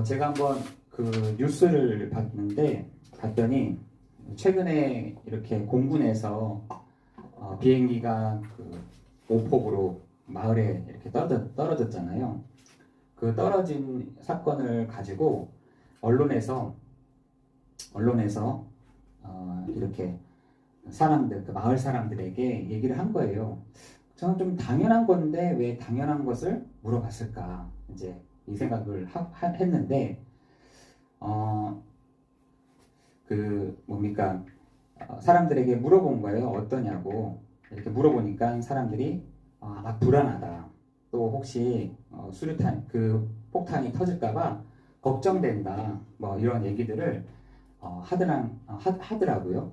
제가 한번 그 뉴스를 봤더니 최근에 이렇게 공군에서 비행기가 그 오폭으로 마을에 이렇게 떨어졌잖아요. 그 떨어진 사건을 가지고 언론에서 이렇게 사람들, 그 마을 사람들에게 얘기를 한 거예요. 저는 좀 당연한 건데 왜 당연한 것을 물어봤을까? 이제 이 생각을 했는데, 사람들에게 물어본 거예요. 어떠냐고. 이렇게 물어보니까 사람들이 아마 불안하다. 또 혹시 수류탄, 그 폭탄이 터질까봐 걱정된다. 뭐 이런 얘기들을 하더라고요.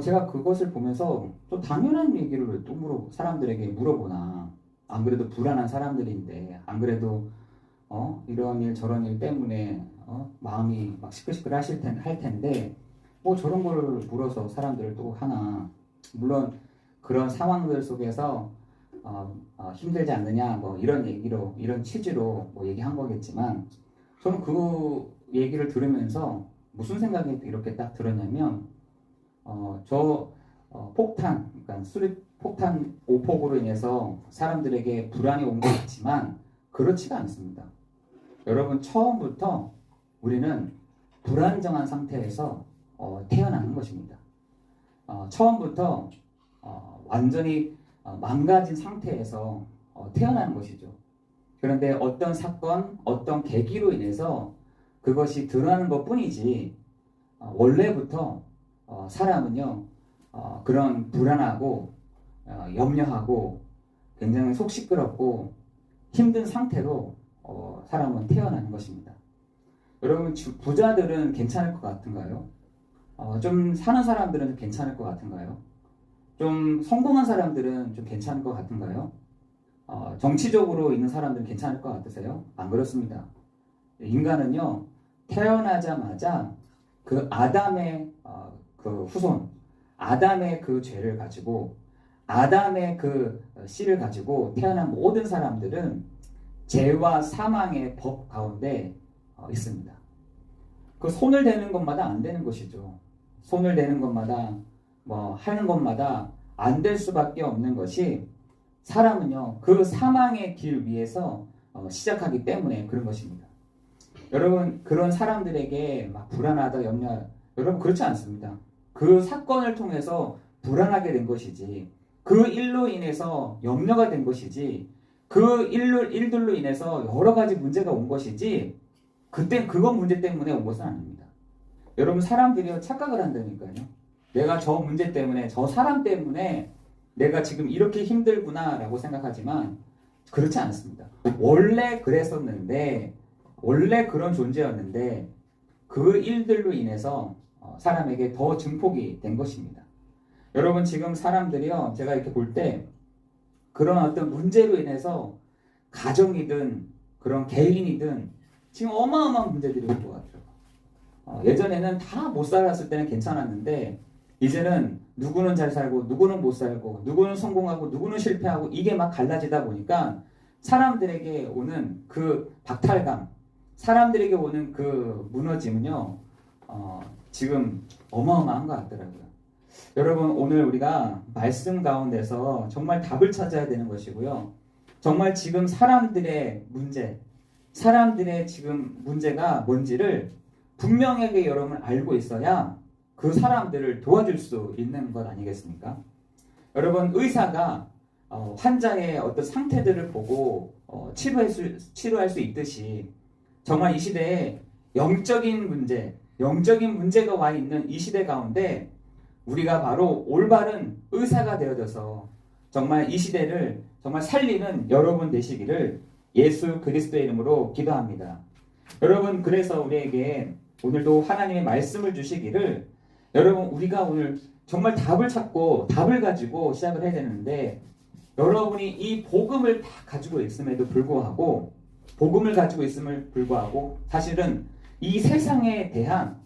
제가 그것을 보면서 또 당연한 얘기를 왜 또 사람들에게 물어보나. 안 그래도 불안한 사람들인데, 안 그래도 이런 일 저런 일 때문에 마음이 막 시끌시끌 할 텐데 뭐 저런 걸 물어서 사람들을 또 하나. 물론 그런 상황들 속에서 힘들지 않느냐 뭐 이런 얘기로, 이런 취지로 뭐 얘기한 거겠지만, 저는 그 얘기를 들으면서 무슨 생각이 이렇게 딱 들었냐면, 폭탄, 그러니까 폭탄 오폭으로 인해서 사람들에게 불안이 온 것 같지만 그렇지가 않습니다. 여러분, 처음부터 우리는 불안정한 상태에서 태어나는 것입니다. 처음부터 완전히 망가진 상태에서 태어나는 것이죠. 그런데 어떤 사건, 어떤 계기로 인해서 그것이 드러나는 것 뿐이지, 원래부터 사람은요, 그런 불안하고 염려하고 굉장히 속 시끄럽고 힘든 상태로 사람은 태어나는 것입니다. 여러분, 부자들은 괜찮을 것 같은가요? 좀 사는 사람들은 괜찮을 것 같은가요? 좀 성공한 사람들은 좀 괜찮을 것 같은가요? 정치적으로 있는 사람들은 괜찮을 것 같으세요? 안 그렇습니다. 인간은요, 태어나자마자 그 아담의 그 후손, 아담의 그 죄를 가지고, 아담의 그 씨를 가지고 태어난 모든 사람들은 죄와 사망의 법 가운데 있습니다. 그 손을 대는 것마다 안 되는 것이죠. 손을 대는 것마다, 뭐 하는 것마다 안 될 수밖에 없는 것이, 사람은요 그 사망의 길 위에서 시작하기 때문에 그런 것입니다. 여러분, 그런 사람들에게 막 불안하다, 염려, 여러분 그렇지 않습니다. 그 사건을 통해서 불안하게 된 것이지, 그 일로 인해서 염려가 된 것이지, 그 일들로 인해서 여러 가지 문제가 온 것이지, 그때 그건 문제 때문에 온 것은 아닙니다. 여러분, 사람들이요 착각을 한다니까요. 내가 저 문제 때문에, 저 사람 때문에 내가 지금 이렇게 힘들구나 라고 생각하지만 그렇지 않습니다. 원래 그랬었는데, 원래 그런 존재였는데 그 일들로 인해서 사람에게 더 증폭이 된 것입니다. 여러분, 지금 사람들이요, 제가 이렇게 볼 때 그런 어떤 문제로 인해서 가정이든 그런 개인이든 지금 어마어마한 문제들이 올 것 같아요. 예전에는 다 못 살았을 때는 괜찮았는데, 이제는 누구는 잘 살고 누구는 못 살고 누구는 성공하고 누구는 실패하고, 이게 막 갈라지다 보니까 사람들에게 오는 그 박탈감, 사람들에게 오는 그 무너짐은요, 지금 어마어마한 것 같더라고요. 여러분, 오늘 우리가 말씀 가운데서 정말 답을 찾아야 되는 것이고요. 정말 지금 사람들의 문제, 사람들의 지금 문제가 뭔지를 분명하게 여러분 알고 있어야 그 사람들을 도와줄 수 있는 것 아니겠습니까? 여러분, 의사가 환자의 어떤 상태들을 보고 치료할 수 있듯이, 정말 이 시대에 영적인 문제가 와 있는 이 시대 가운데 우리가 바로 올바른 의사가 되어져서 정말 이 시대를 정말 살리는 여러분 되시기를 예수 그리스도의 이름으로 기도합니다. 여러분, 그래서 우리에게 오늘도 하나님의 말씀을 주시기를, 여러분, 우리가 오늘 정말 답을 찾고 답을 가지고 시작을 해야 되는데, 여러분이 이 복음을 다 가지고 있음에도 불구하고, 사실은 이 세상에 대한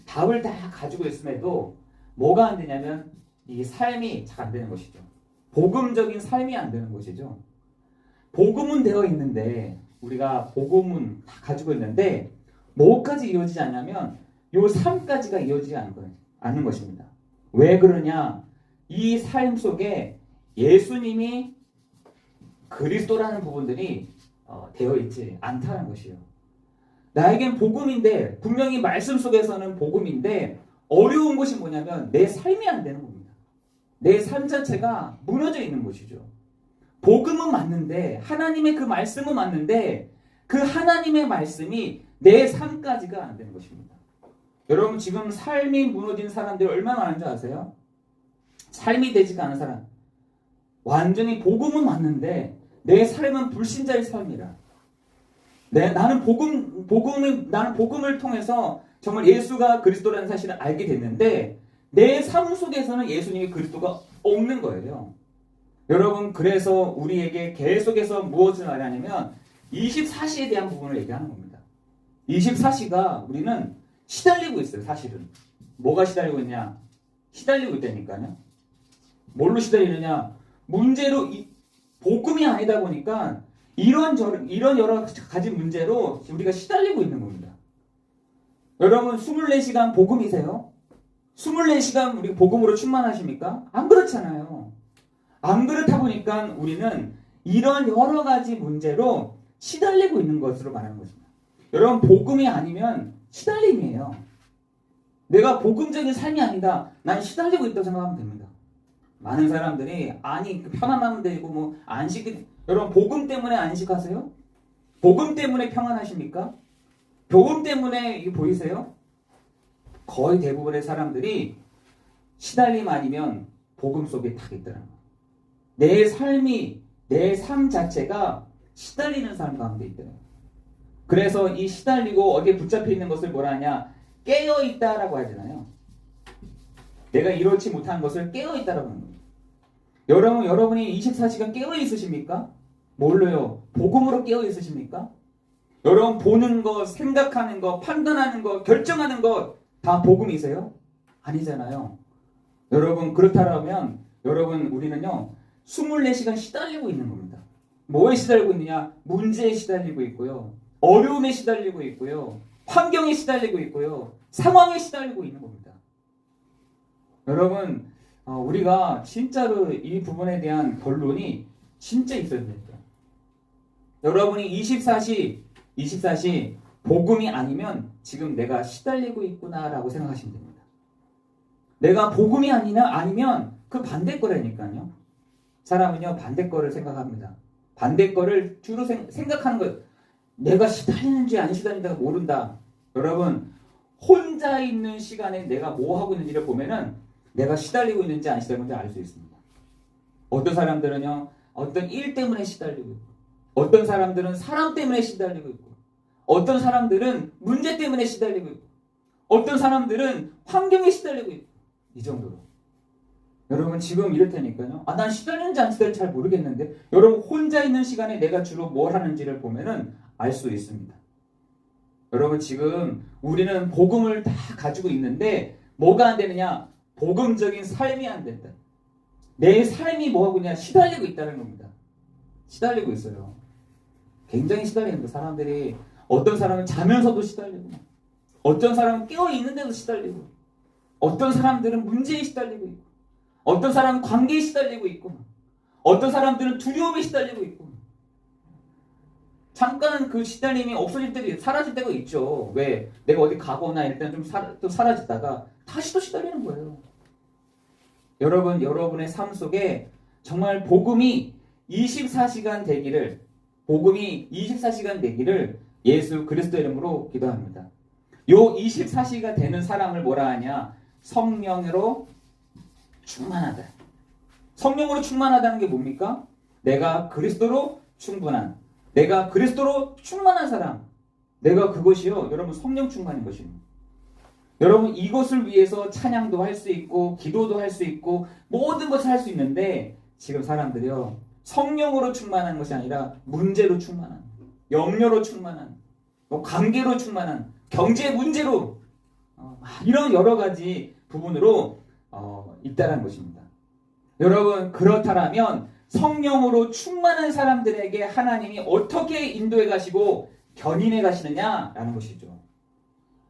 답을 다 가지고 있음에도 뭐가 안 되냐면 이 삶이 잘 안 되는 것이죠. 복음적인 삶이 안 되는 것이죠. 복음은 되어 있는데 우리가 복음은 다 가지고 있는데 뭐까지 이어지지 않냐면 요 3까지가 이어지지 않는 것입니다. 왜 그러냐? 이 삶 속에 예수님이 그리스도라는 부분들이 되어 있지 않다는 것이에요. 나에겐 복음인데 분명히 말씀 속에서는 복음인데 어려운 것이 뭐냐면 내 삶이 안 되는 겁니다. 내 삶 자체가 무너져 있는 것이죠. 복음은 맞는데 하나님의 그 말씀은 맞는데 그 하나님의 말씀이 내 삶까지가 안 되는 것입니다. 여러분 지금 삶이 무너진 사람들이 얼마나 많은지 아세요? 삶이 되지가 않은 사람. 완전히 복음은 맞는데 내 삶은 불신자의 삶이라. 나는 복음을 통해서 정말 예수가 그리스도라는 사실을 알게 됐는데 내 삶 속에서는 예수님이 그리스도가 없는 거예요. 여러분 그래서 우리에게 계속해서 무엇을 말하냐면 24시에 대한 부분을 얘기하는 겁니다. 24시가 우리는 시달리고 있어요. 사실은. 뭐가 시달리고 있냐? 시달리고 있다니까요. 뭘로 시달리느냐? 문제로 복음이 아니다 보니까 이런 여러 가지 문제로 우리가 시달리고 있는 겁니다. 여러분 24시간 복음이세요? 24시간 우리 복음으로 충만하십니까? 안 그렇잖아요. 안 그렇다 보니까 우리는 이런 여러 가지 문제로 시달리고 있는 것으로 말하는 것입니다. 여러분 복음이 아니면 시달림이에요. 내가 복음적인 삶이 아니다. 난 시달리고 있다고 생각하면 됩니다. 많은 사람들이 아니 편안하면 되고 뭐 안식이 여러분 복음 때문에 안식하세요? 복음 때문에 평안하십니까? 복음 때문에 이게 보이세요? 거의 대부분의 사람들이 시달림 아니면 복음 속에 다 있더라고요. 내 삶 자체가 시달리는 삶 가운데 있더라고요. 그래서 이 시달리고 어디에 붙잡혀 있는 것을 뭐라 하냐? 깨어있다라고 하잖아요. 내가 이렇지 못한 것을 깨어있다라고 하는 겁니다. 여러분이 24시간 깨어있으십니까? 뭘로요? 복음으로 깨어있으십니까? 여러분 보는 것, 생각하는 것, 판단하는 것, 결정하는 것 다 복음이세요? 아니잖아요. 여러분 그렇다면 여러분 우리는요 24시간 시달리고 있는 겁니다. 뭐에 시달리고 있느냐? 문제에 시달리고 있고요. 어려움에 시달리고 있고요. 환경에 시달리고 있고요. 상황에 시달리고 있는 겁니다. 여러분 우리가 진짜로 이 부분에 대한 결론이 진짜 있어야 됩니다. 여러분이 24시 복음이 아니면 지금 내가 시달리고 있구나라고 생각하시면 됩니다. 내가 복음이 아니면 그 반대 거라니까요. 사람은요 반대 거를 생각합니다. 반대 거를 주로 생각하는 것. 내가 시달리는지 안 시달리는지가 모른다. 여러분 혼자 있는 시간에 내가 뭐 하고 있는지를 보면은 내가 시달리고 있는지 안 시달리는지 알 수 있습니다. 어떤 사람들은요 어떤 일 때문에 시달리고 있고 어떤 사람들은 사람 때문에 시달리고 있고 어떤 사람들은 문제 때문에 시달리고 있고 어떤 사람들은 환경에 시달리고 있고 이 정도로. 여러분 지금 이렇다니까요. 난 시달리는지 안 시달리는지 잘 모르겠는데 여러분 혼자 있는 시간에 내가 주로 뭘 하는지를 보면은 알 수 있습니다. 여러분 지금 우리는 복음을 다 가지고 있는데 뭐가 안 되느냐? 복음적인 삶이 안 된다. 내 삶이 뭐하고 있냐? 시달리고 있다는 겁니다. 시달리고 있어요. 굉장히 시달리는데 사람들이 어떤 사람은 자면서도 시달리고 어떤 사람은 깨어있는데도 시달리고 어떤 사람들은 문제에 시달리고 있고 어떤 사람은 관계에 시달리고 있고 어떤 사람들은 두려움에 시달리고 있고 잠깐 그 시달림이 없어질 때도 사라질 때가 있죠. 왜? 내가 어디 가거나 이럴 때는 또 사라졌다가 다시 또 시달리는 거예요. 여러분의 삶 속에 정말 복음이 24시간 되기를 예수 그리스도 이름으로 기도합니다. 요 24시가 되는 사람을 뭐라 하냐? 성령으로 충만하다. 성령으로 충만하다는 게 뭡니까? 내가 그리스도로 충만한 사람. 내가 그것이요. 여러분 성령 충만인 것입니다. 여러분 이것을 위해서 찬양도 할 수 있고 기도도 할 수 있고 모든 것을 할 수 있는데 지금 사람들이요. 성령으로 충만한 것이 아니라 문제로 충만한, 염려로 충만한, 관계로 충만한, 경제 문제로 이런 여러 가지 부분으로 있다는 것입니다. 여러분 그렇다면 성령으로 충만한 사람들에게 하나님이 어떻게 인도해 가시고 견인해 가시느냐라는 것이죠.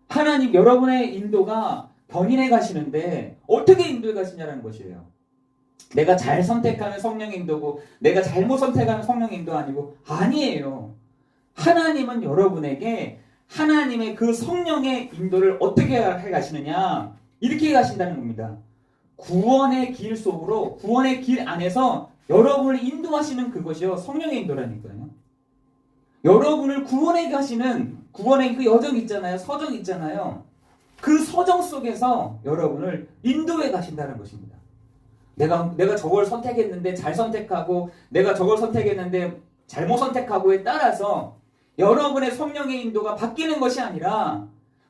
하나님 여러분의 인도가 견인해 가시는데 어떻게 인도해 가시냐라는 것이에요. 내가 잘 선택하면 성령 인도고 내가 잘못 선택하면 성령 인도 아니에요. 하나님은 여러분에게 하나님의 그 성령의 인도를 어떻게 해 가시느냐 이렇게 가신다는 겁니다. 구원의 길 속으로 구원의 길 안에서 여러분을 인도하시는 그것이요 성령의 인도라니까요. 여러분을 구원해 가시는 구원의 그 여정 있잖아요. 서정 있잖아요. 그 서정 속에서 여러분을 인도해 가신다는 것입니다. 내가 저걸 선택했는데 잘 선택하고 내가 저걸 선택했는데 잘못 선택하고에 따라서 여러분의 성령의 인도가 바뀌는 것이 아니라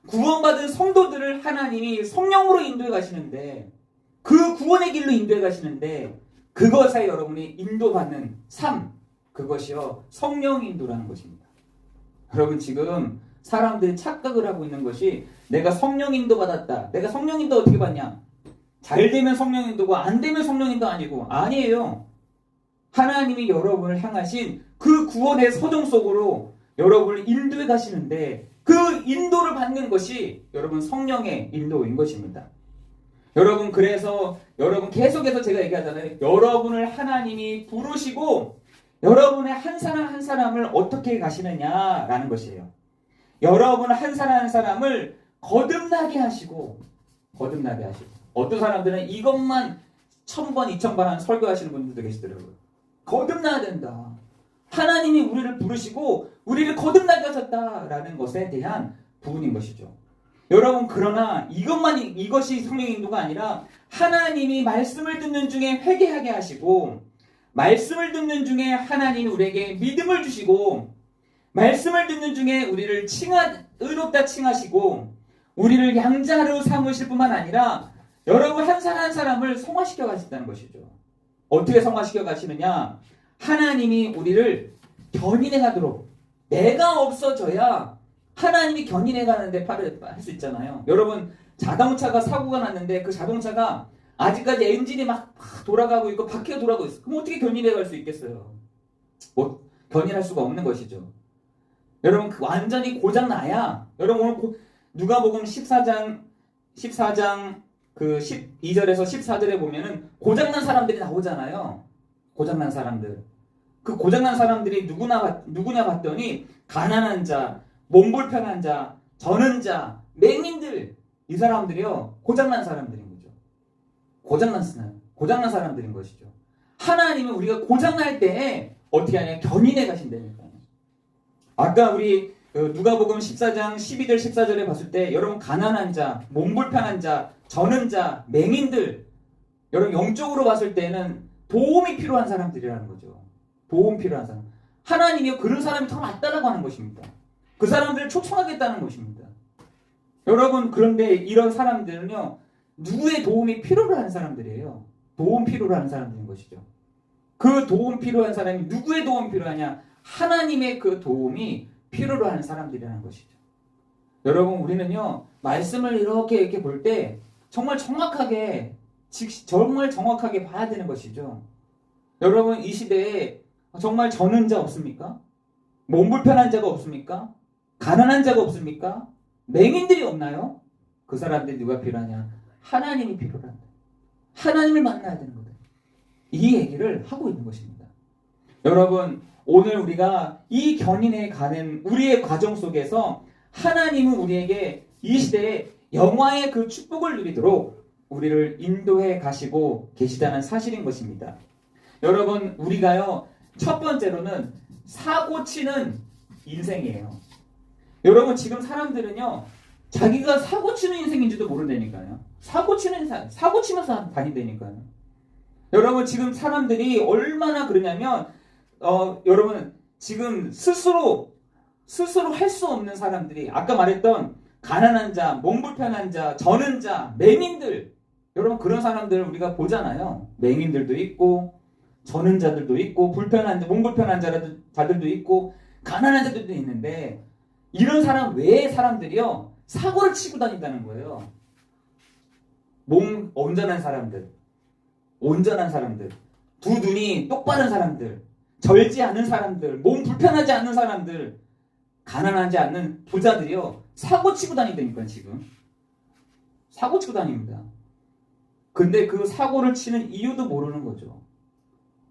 구원받은 성도들을 하나님이 성령으로 인도해 가시는데 그 구원의 길로 인도해 가시는데 그것에 여러분이 인도받는 삶 그것이요 성령 인도라는 것입니다. 여러분 지금 사람들이 착각을 하고 있는 것이 내가 성령 인도 받았다. 내가 성령 인도 어떻게 받냐? 잘 되면 성령 인도고 안 되면 성령 인도 아니에요. 하나님이 여러분을 향하신 그 구원의 서정 속으로 여러분을 인도해 가시는데 그 인도를 받는 것이 여러분 성령의 인도인 것입니다. 여러분 그래서 여러분 계속해서 제가 얘기하잖아요. 여러분을 하나님이 부르시고 여러분의 한 사람 한 사람을 어떻게 가시느냐라는 것이에요. 여러분 한 사람 한 사람을 거듭나게 하시고 어떤 사람들은 이것만 1000번 2000번 한 설교하시는 분들도 계시더라고요. 거듭나야 된다. 하나님이 우리를 부르시고 우리를 거듭나게 하셨다라는 것에 대한 부분인 것이죠. 여러분 그러나 이것이 성령의 인도가 아니라 하나님이 말씀을 듣는 중에 회개하게 하시고 말씀을 듣는 중에 하나님이 우리에게 믿음을 주시고 말씀을 듣는 중에 우리를 의롭다 칭하시고 우리를 양자로 삼으실 뿐만 아니라 여러분 한 사람 한 사람을 성화시켜 가신다는 것이죠. 어떻게 성화시켜 가시느냐? 하나님이 우리를 견인해 가도록 내가 없어져야 하나님이 견인해 가는데 할 수 있잖아요. 여러분 자동차가 사고가 났는데 그 자동차가 아직까지 엔진이 막 돌아가고 있고 바퀴가 돌아가고 있어. 그럼 어떻게 견인해 갈 수 있겠어요? 견인할 수가 없는 것이죠. 여러분 완전히 고장 나야 여러분 오늘 누가복음 14장 그 12절에서 14절에 보면은 고장난 사람들이 나오잖아요. 고장난 사람들. 그 고장난 사람들이 누구냐 봤더니 가난한 자, 몸불편한 자, 저는 자, 맹인들 이 사람들이요 고장난 사람들인 거죠. 고장난 사람들인 것이죠. 하나님은 우리가 고장날 때에 어떻게 하냐 견인해 가신다니까요. 아까 우리 누가복음 14장 12절 14절에 봤을 때 여러분 가난한 자, 몸불편한 자, 저는 자, 맹인들 여러분 영적으로 봤을 때는 도움이 필요한 사람들이라는 거죠. 도움 필요한 사람. 하나님이 그런 사람이 더 낫다라고 하는 것입니다. 그 사람들을 초청하겠다는 것입니다. 여러분 그런데 이런 사람들은요 누구의 도움이 필요로 하는 사람들이에요. 도움 필요로 하는 사람들인 것이죠. 그 도움 필요한 사람이 누구의 도움이 필요하냐? 하나님의 그 도움이 필요로 하는 사람들이라는 것이죠. 여러분 우리는요 말씀을 이렇게 볼 때 정말 정확하게 봐야 되는 것이죠. 여러분 이 시대에 정말 저는 자 없습니까? 몸불편한 자가 없습니까? 가난한 자가 없습니까? 맹인들이 없나요? 그 사람들이 누가 필요하냐? 하나님이 필요한다. 하나님을 만나야 되는 거다. 이 얘기를 하고 있는 것입니다. 여러분 오늘 우리가 이 견인해 가는 우리의 과정 속에서 하나님은 우리에게 이 시대에 영화의 그 축복을 누리도록 우리를 인도해 가시고 계시다는 사실인 것입니다. 여러분 우리가요 첫 번째로는 사고치는 인생이에요. 여러분 지금 사람들은요 자기가 사고치는 인생인지도 모른다니까요. 사고치면서 다닌다니까요. 여러분 지금 사람들이 얼마나 그러냐면 여러분 지금 스스로 할 수 없는 사람들이 아까 말했던 가난한 자, 몸불편한 자, 저는 자, 맹인들 여러분 그런 사람들을 우리가 보잖아요. 맹인들도 있고 저는 자들도 있고 불편한 자, 몸불편한 자들도 있고 가난한 자들도 있는데 이런 사람 외의 사람들이요 사고를 치고 다닌다는 거예요. 온전한 사람들 두 눈이 똑바른 사람들, 절지 않은 사람들, 몸 불편하지 않는 사람들, 가난하지 않는 부자들이요, 사고 치고 다니다니까. 지금 사고 치고 다닙니다. 근데 그 사고를 치는 이유도 모르는 거죠.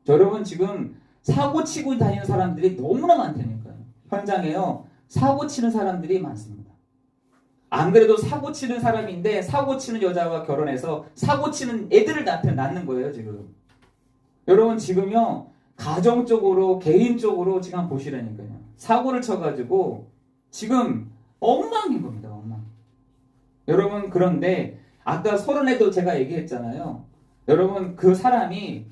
여러분, 지금 사고 치고 다니는 사람들이 너무나 많다니까요. 현장에요, 사고 치는 사람들이 많습니다. 안 그래도 사고 치는 사람인데 사고 치는 여자와 결혼해서 사고 치는 애들을 낳는 거예요, 지금. 여러분, 지금요, 가정적으로, 개인적으로 지금 한번 보시라니까요. 사고를 쳐가지고 지금 엉망인 겁니다, 엉망. 여러분, 그런데 아까 서른에도 제가 얘기했잖아요. 여러분, 그 사람이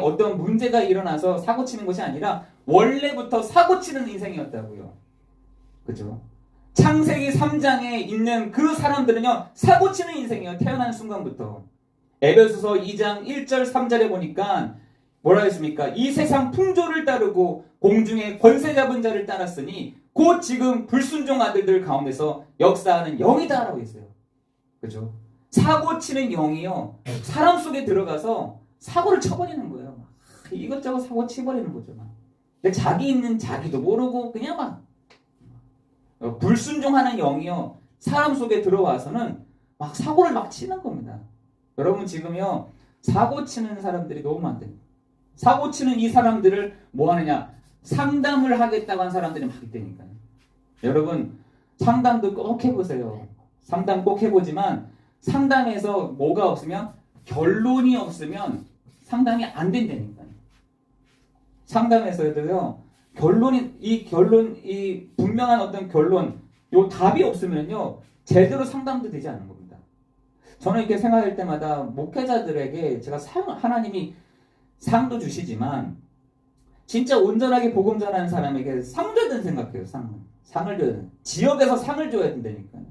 어떤 문제가 일어나서 사고 치는 것이 아니라 원래부터 사고 치는 인생이었다고요. 그죠? 창세기 3장에 있는 그 사람들은요, 사고 치는 인생이에요. 태어난 순간부터. 에베소서 2장 1절 3절에 보니까 뭐라 했습니까? 이 세상 풍조를 따르고 공중의 권세 잡은 자를 따랐으니 곧 지금 불순종 아들들 가운데서 역사하는 영이다라고 했어요. 그죠? 사고 치는 영이요, 사람 속에 들어가서 사고를 쳐버리는 거예요. 이것저것 사고 치버리는 거죠. 근데 자기 있는 자기도 모르고 그냥 막 불순종하는 영이요, 사람 속에 들어와서는 막 사고를 막 치는 겁니다. 여러분, 지금요, 사고 치는 사람들이 너무 많답니다. 사고 치는 이 사람들을 뭐 하느냐? 상담을 하겠다고 한 사람들이 막 있다니까요. 여러분, 상담도 꼭 해보세요. 상담 꼭 해보지만 상담에서 뭐가 없으면, 결론이 없으면 상담이 안 된다니까요. 상담에서도요, 이 분명한 어떤 결론, 요 답이 없으면요, 제대로 상담도 되지 않는 겁니다. 저는 이렇게 생각할 때마다 목회자들에게 제가 하나님이 상도 주시지만 진짜 온전하게 복음 전하는 사람에게 상 줘야 된다고 생각해요. 상을 줘야 돼. 지역에서 상을 줘야 된다니까요.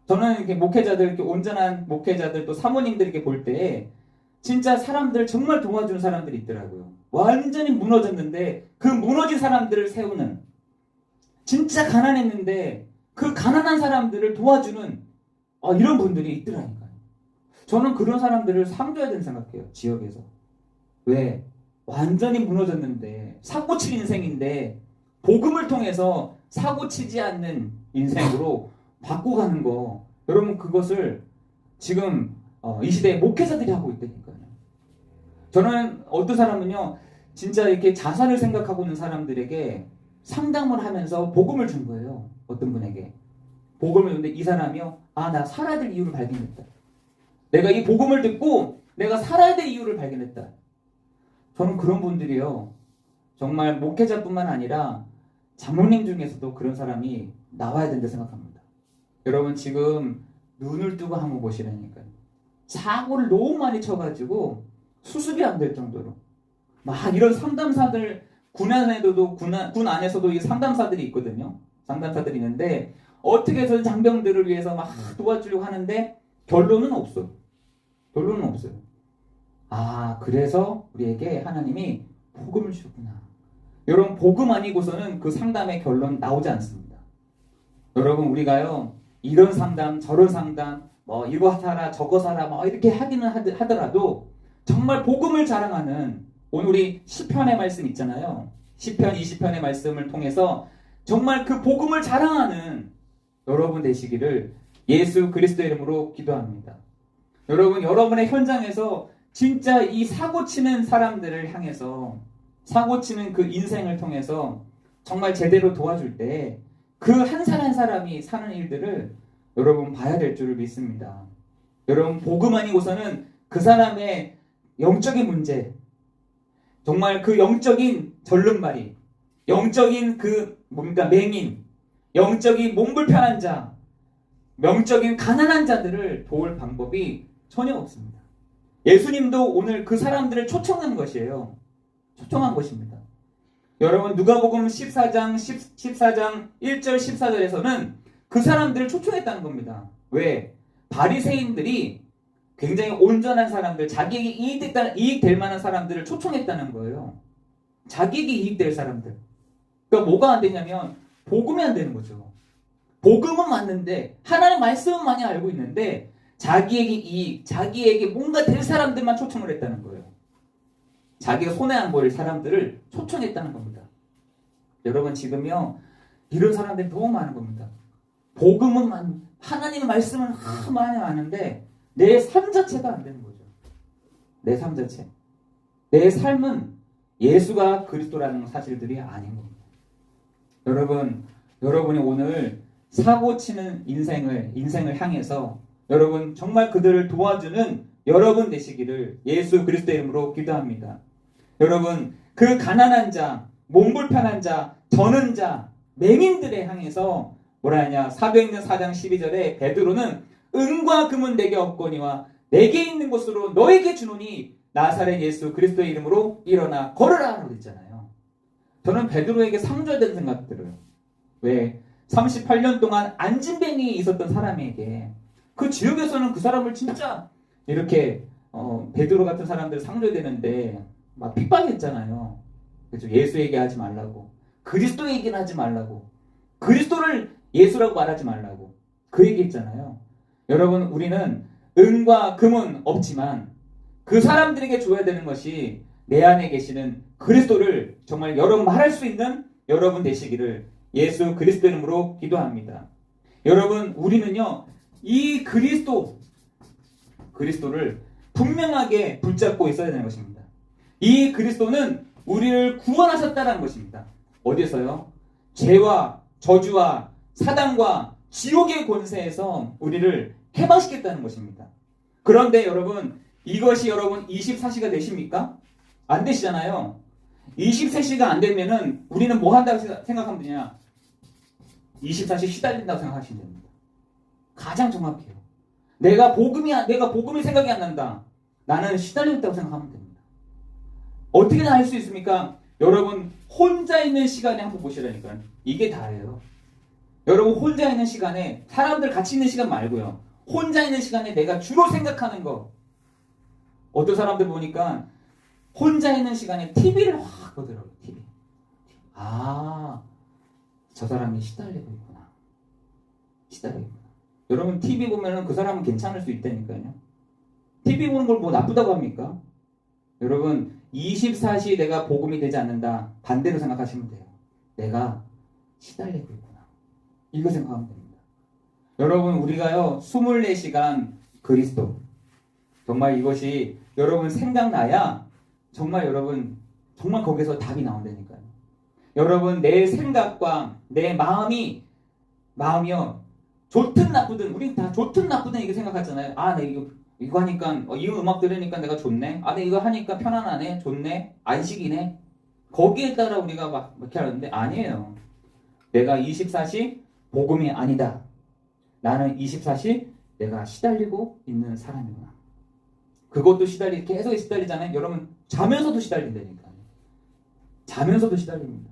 저는 이렇게 목회자들, 이렇게 온전한 목회자들, 또 사모님들 이렇게 볼 때 진짜 사람들 정말 도와주는 사람들이 있더라고요. 완전히 무너졌는데 그 무너진 사람들을 세우는, 진짜 가난했는데 그 가난한 사람들을 도와주는 이런 분들이 있더라니까요. 저는 그런 사람들을 상 줘야 된다고 생각해요. 지역에서. 왜? 완전히 무너졌는데 사고칠 인생인데 복음을 통해서 사고치지 않는 인생으로 바꿔가는 거, 여러분, 그것을 지금 이 시대에 목회자들이 하고 있다니까요. 저는 어떤 사람은요, 진짜 이렇게 자살을 생각하고 있는 사람들에게 상담을 하면서 복음을 준 거예요. 어떤 분에게 복음을 줬는데 이 사람이요, 나 살아야 될 이유를 발견했다. 내가 이 복음을 듣고 내가 살아야 될 이유를 발견했다. 저는 그런 분들이요, 정말 목회자뿐만 아니라 장로님 중에서도 그런 사람이 나와야 된다 생각합니다. 여러분, 지금 눈을 뜨고 한번 보시라니까요. 사고를 너무 많이 쳐가지고 수습이 안 될 정도로 막 이런 상담사들, 군 안에서도 이 상담사들이 있거든요. 상담사들이 있는데 어떻게 해서 장병들을 위해서 막 도와주려고 하는데 결론은 없어. 결론은 없어요. 그래서 우리에게 하나님이 복음을 주셨구나. 여러분, 복음 아니고서는 그 상담의 결론 나오지 않습니다. 여러분, 우리가요, 이런 상담, 저런 상담, 이거 사라, 저거 사라, 이렇게 하기는 하더라도 정말 복음을 자랑하는, 오늘 우리 시편의 말씀 있잖아요. 시편 20편의 말씀을 통해서 정말 그 복음을 자랑하는 여러분 되시기를 예수 그리스도의 이름으로 기도합니다. 여러분, 여러분의 현장에서 진짜 이 사고치는 사람들을 향해서, 사고치는 그 인생을 통해서 정말 제대로 도와줄 때 그 한 사람 한 사람이 사는 일들을 여러분 봐야 될 줄을 믿습니다. 여러분, 복음 아니고서는 그 사람의 영적인 문제, 정말 그 영적인 절름발이, 영적인 맹인, 영적인 몸불편한 자, 영적인 가난한 자들을 도울 방법이 전혀 없습니다. 예수님도 오늘 그 사람들을 초청한 것이에요. 초청한 것입니다. 여러분, 누가복음 14장 1절 14절에서는 그 사람들을 초청했다는 겁니다. 왜? 바리새인들이 굉장히 온전한 사람들, 자기에게 이익될 만한 사람들을 초청했다는 거예요. 자기에게 이익될 사람들. 그러니까 뭐가 안 되냐면 복음이 안 되는 거죠. 복음은 맞는데, 하나님의 말씀은 많이 알고 있는데 자기에게 이익, 자기에게 뭔가 될 사람들만 초청을 했다는 거예요. 자기가 손해 안 보일 사람들을 초청했다는 겁니다. 여러분 지금요 이런 사람들이 너무 많은 겁니다. 복음은 하나님의 말씀은 많이 아는데 내 삶 자체가 안 되는 거죠. 내 삶 자체. 내 삶은 예수가 그리스도라는 사실들이 아닌 겁니다. 여러분이 오늘 사고치는 인생을 향해서 여러분 정말 그들을 도와주는 여러분 되시기를 예수 그리스도의 이름으로 기도합니다. 여러분 그 가난한 자, 몸 불편한 자, 저는 자, 맹인들에 향해서 뭐라 하냐 사도행전 4장 12절에 베드로는 은과 금은 내게 없거니와 내게 있는 곳으로 너에게 주노니 나사렛 예수 그리스도의 이름으로 일어나 걸으라 라고 했잖아요. 저는 베드로에게 상 줘야 되는 생각 들어요. 왜? 38년 동안 안진뱅이 있었던 사람에게 그 지역에서는 그 사람을 진짜 이렇게 베드로 같은 사람들 상 줘야 되는데 막 핍박했잖아요. 그렇죠? 예수 얘기하지 말라고, 그리스도 얘기는 하지 말라고, 그리스도를 예수라고 말하지 말라고 그 얘기했잖아요. 여러분 우리는 은과 금은 없지만 그 사람들에게 줘야 되는 것이 내 안에 계시는 그리스도를 정말 여러분 말할 수 있는 여러분 되시기를 예수 그리스도 이름으로 기도합니다. 여러분 우리는요 이 그리스도를 분명하게 붙잡고 있어야 되는 것입니다. 이 그리스도는 우리를 구원하셨다는 것입니다. 어디서요? 죄와 저주와 사단과 지옥의 권세에서 우리를 해방시켰다는 것입니다. 그런데 여러분 이것이 여러분 24시가 되십니까? 안 되시잖아요. 24시가 안 되면은 우리는 뭐 한다고 생각하면 되냐? 24시 시달린다고 생각하시면 됩니다. 가장 정확해요. 내가 복음이 생각이 안 난다. 나는 시달렸다고 생각하면 됩니다. 어떻게 다 할 수 있습니까? 여러분 혼자 있는 시간에 한번 보시라니까요. 이게 다예요. 여러분 혼자 있는 시간에 사람들 같이 있는 시간 말고요. 혼자 있는 시간에 내가 주로 생각하는 거. 어떤 사람들 보니까 혼자 있는 시간에 TV를 확 보더라고요. TV. 저 사람이 시달리고 있구나. 여러분 TV 보면은 그 사람은 괜찮을 수 있다니까요. TV 보는 걸 뭐 나쁘다고 합니까? 여러분 24시 내가 복음이 되지 않는다. 반대로 생각하시면 돼요. 내가 시달리고 있구나. 이거 생각하면 됩니다. 여러분 우리가요 24시간 그리스도 정말 이것이 여러분 생각나야 정말 여러분 정말 거기서 답이 나온다니까요. 여러분 내 생각과 내 마음이요 좋든 나쁘든 우린 다 좋든 나쁘든 이렇게 생각하잖아요. 내 이거 하니까 이 음악 들으니까 내가 좋네. 내 이거 하니까 편안하네. 좋네. 안식이네. 거기에 따라 우리가 막 이렇게 하는데 아니에요. 내가 24시 복음이 아니다. 나는 24시 내가 시달리고 있는 사람이구나. 그것도 계속 시달리잖아요. 여러분 자면서도 시달린다니까요. 자면서도 시달립니다.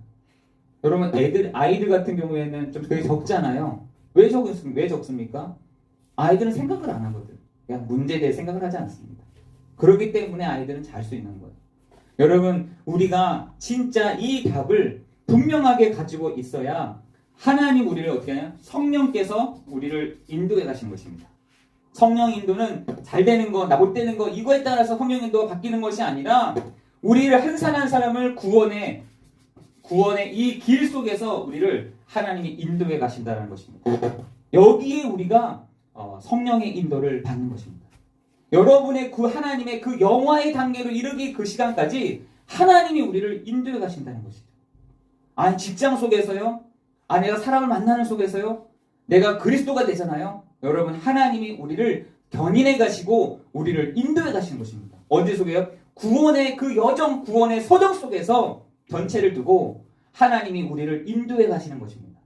여러분 아이들 같은 경우에는 좀 되게 적잖아요. 왜 적습니까? 아이들은 생각을 안 하거든. 그냥 문제에 대해 생각을 하지 않습니다. 그렇기 때문에 아이들은 잘 수 있는 거예요. 여러분 우리가 진짜 이 답을 분명하게 가지고 있어야 하나님 우리를 어떻게 하냐? 성령께서 우리를 인도해 가시는 것입니다. 성령 인도는 잘 되는 거, 못 되는 거 이거에 따라서 성령 인도가 바뀌는 것이 아니라 우리를 한 사람 한 사람을 구원의 이 길 속에서 우리를 하나님이 인도해 가신다는 것입니다. 여기에 우리가 성령의 인도를 받는 것입니다. 여러분의 그 하나님의 그 영화의 단계로 이르기 그 시간까지 하나님이 우리를 인도해 가신다는 것이죠. 직장 속에서요? 내가 사람을 만나는 속에서요? 내가 그리스도가 되잖아요. 여러분 하나님이 우리를 견인해 가시고 우리를 인도해 가시는 것입니다. 어디 속에요? 구원의 그 여정, 구원의 서정 속에서 전체를 두고 하나님이 우리를 인도해 가시는 것입니다.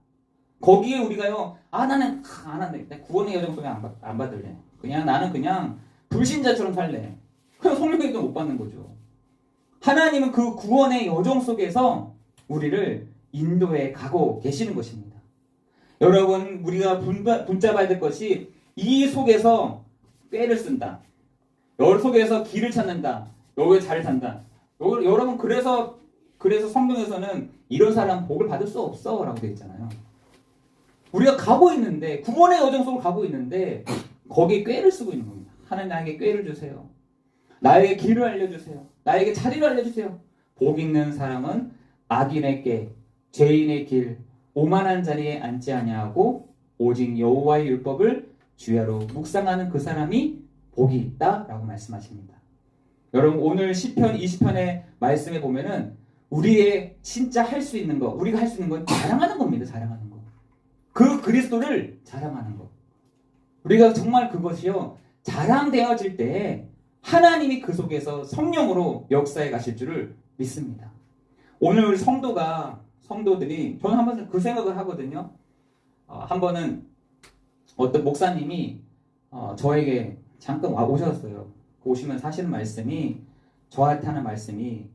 거기에 우리가요, 나는 안 한다. 구원의 여정 속에 안 받을래. 나는 그냥 불신자처럼 살래. 그냥 성령님도 못 받는 거죠. 하나님은 그 구원의 여정 속에서 우리를 인도해 가고 계시는 것입니다. 여러분 우리가 붙잡아야 될 것이 이 속에서 꾀를 쓴다. 여 속에서 길을 찾는다. 여기 잘 산다. 여러분 그래서 성경에서는 이런 사람 복을 받을 수 없어 라고 되어 있잖아요. 우리가 가고 있는데 구원의 여정 속으로 가고 있는데 거기에 꾀를 쓰고 있는 겁니다. 하나님 나에게 꾀를 주세요. 나에게 길을 알려주세요. 나에게 자리를 알려주세요. 복 있는 사람은 악인의 꾀, 죄인의 길, 오만한 자리에 앉지 아니하고 오직 여호와의 율법을 주야로 묵상하는 그 사람이 복이 있다라고 말씀하십니다. 여러분 오늘 시편 20편의 말씀에 보면은 우리의 진짜 할 수 있는 거, 우리가 할 수 있는 건 자랑하는 겁니다. 자랑하는 거. 그 그리스도를 자랑하는 거. 우리가 정말 그것이요 자랑되어질 때 하나님이 그 속에서 성령으로 역사해 가실 줄을 믿습니다. 오늘 우리 성도들이 저는 한번 그 생각을 하거든요. 한 번은 어떤 목사님이 저에게 잠깐 오셨어요. 오시면서 하시는 말씀이 저한테 하는 말씀이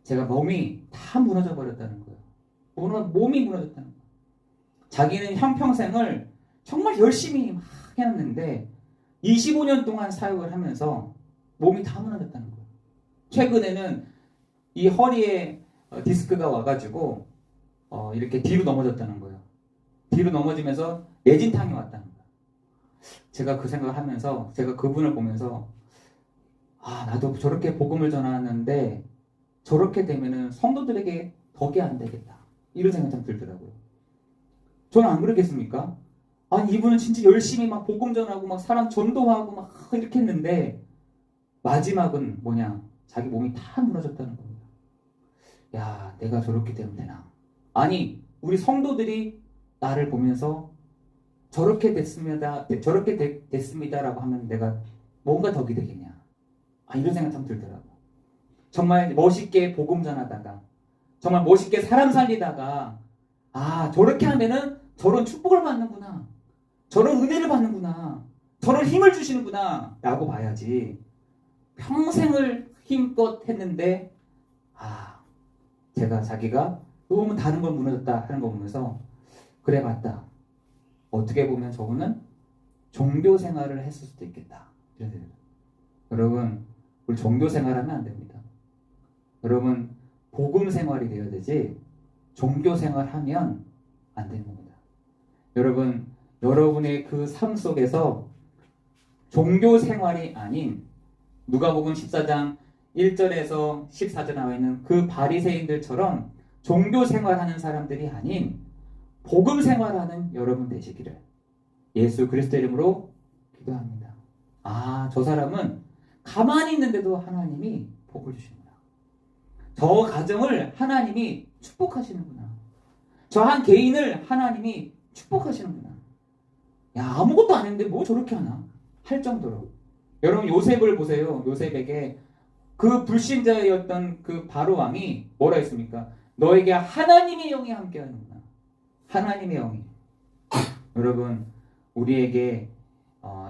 제가 몸이 다 무너져 버렸다는 거예요. 몸이 무너졌다는 거예요. 자기는 형평생을 정말 열심히 막 해놨는데 25년 동안 사역을 하면서 몸이 다 무너졌다는 거예요. 최근에는 이 허리에 디스크가 와가지고 이렇게 뒤로 넘어졌다는 거예요. 뒤로 넘어지면서 내진탕이 왔다는 거예요. 제가 그 생각을 하면서 제가 그분을 보면서 나도 저렇게 복음을 전하는데 저렇게 되면은 성도들에게 덕이 안 되겠다. 이런 생각이 좀 들더라고요. 저는 안 그러겠습니까? 이분은 진짜 열심히 막 복음 전하고 막 사람 전도하고 막 이렇게 했는데 마지막은 뭐냐? 자기 몸이 다 무너졌다는 겁니다. 야, 내가 저렇게 되면 되나? 아니, 우리 성도들이 나를 보면서 저렇게 됐습니다라고 하면 내가 뭔가 덕이 되겠냐? 이런 생각 참 들더라고. 정말 멋있게 복음 전하다가, 정말 멋있게 사람 살리다가, 저렇게 하면은 저런 축복을 받는구나, 저런 은혜를 받는구나, 저런 힘을 주시는구나 라고 봐야지. 평생을 힘껏 했는데 자기가 너무 다른 걸 무너졌다 하는 거 보면서 그래 맞다. 어떻게 보면 저거는 종교 생활을 했을 수도 있겠다. 여러분 우리 종교 생활하면 안 됩니다. 여러분 복음 생활이 되어야 되지 종교 생활하면 안 되는 겁니다. 여러분 여러분의 그 삶 속에서 종교 생활이 아닌 누가복음 14장 1절에서 14절 나와 있는 그 바리새인들처럼 종교 생활하는 사람들이 아닌 복음 생활하는 여러분 되시기를 예수 그리스도 이름으로 기도합니다. 저 사람은 가만히 있는데도 하나님이 복을 주시는구나. 저 가정을 하나님이 축복하시는구나. 저 한 개인을 하나님이 축복하시는구나. 아무것도 안 했는데 뭐 저렇게 하나 할 정도로. 여러분 요셉을 보세요. 요셉에게 그 불신자였던 그 바로 왕이 뭐라 했습니까? 너에게 하나님의 영이 함께하는구나. 하나님의 영이. 여러분 우리에게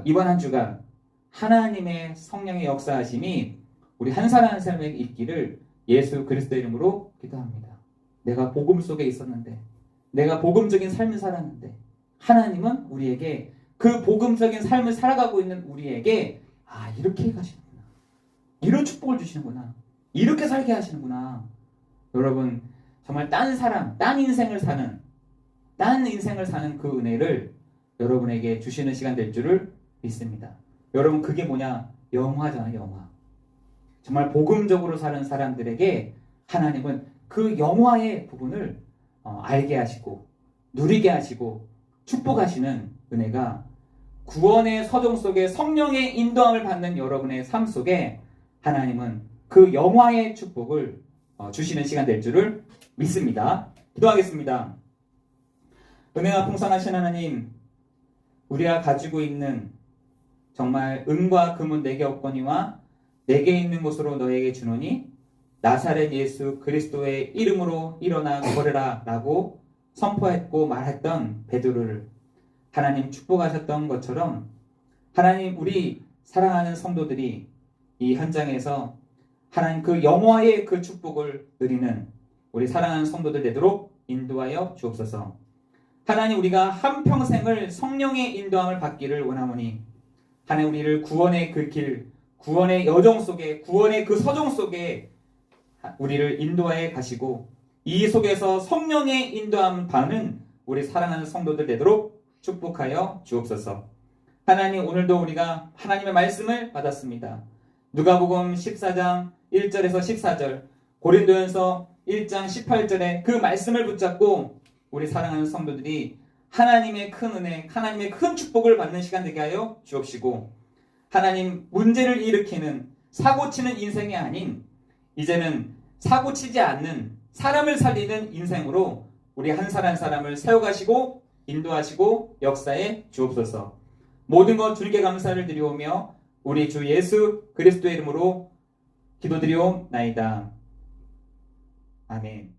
이번 한 주간 하나님의 성령의 역사하심이 우리 한 사람 한 사람에게 있기를 예수 그리스도 이름으로 기도합니다. 내가 복음 속에 있었는데 내가 복음적인 삶을 살았는데 하나님은 우리에게 그 복음적인 삶을 살아가고 있는 우리에게 이렇게 가시는구나. 이런 축복을 주시는구나. 이렇게 살게 하시는구나. 여러분 정말 딴 인생을 사는 그 은혜를 여러분에게 주시는 시간 될 줄을 믿습니다. 여러분 그게 뭐냐? 영화잖아요. 영화. 정말 복음적으로 사는 사람들에게 하나님은 그 영화의 부분을 알게 하시고 누리게 하시고 축복하시는 은혜가 구원의 서정 속에 성령의 인도함을 받는 여러분의 삶 속에 하나님은 그 영화의 축복을 주시는 시간 될 줄을 믿습니다. 기도하겠습니다. 은혜가 풍성하신 하나님, 우리가 가지고 있는 정말 은과 금은 내게 없거니와 내게 있는 것으로 너에게 주노니 나사렛 예수 그리스도의 이름으로 일어나 걸으라 라고 선포했고 말했던 베드로를 하나님 축복하셨던 것처럼 하나님 우리 사랑하는 성도들이 이 현장에서 하나님 그 영화의 그 축복을 누리는 우리 사랑하는 성도들 되도록 인도하여 주옵소서. 하나님 우리가 한평생을 성령의 인도함을 받기를 원하오니 하나님 우리를 구원의 그 길, 구원의 여정 속에, 구원의 그 서정 속에 우리를 인도하여 가시고 이 속에서 성령의 인도함 받는 우리 사랑하는 성도들 되도록 축복하여 주옵소서. 하나님 오늘도 우리가 하나님의 말씀을 받았습니다. 누가복음 14장 1절에서 14절, 고린도전서 1장 18절에 그 말씀을 붙잡고 우리 사랑하는 성도들이 하나님의 큰 은혜, 하나님의 큰 축복을 받는 시간 되게 하여 주옵시고, 하나님 문제를 일으키는 사고치는 인생이 아닌 이제는 사고치지 않는 사람을 살리는 인생으로 우리 한 사람 한 사람을 세워가시고 인도하시고 역사에 주옵소서. 모든 것 주님께 감사를 드리오며 우리 주 예수 그리스도의 이름으로 기도드리옵나이다. 아멘.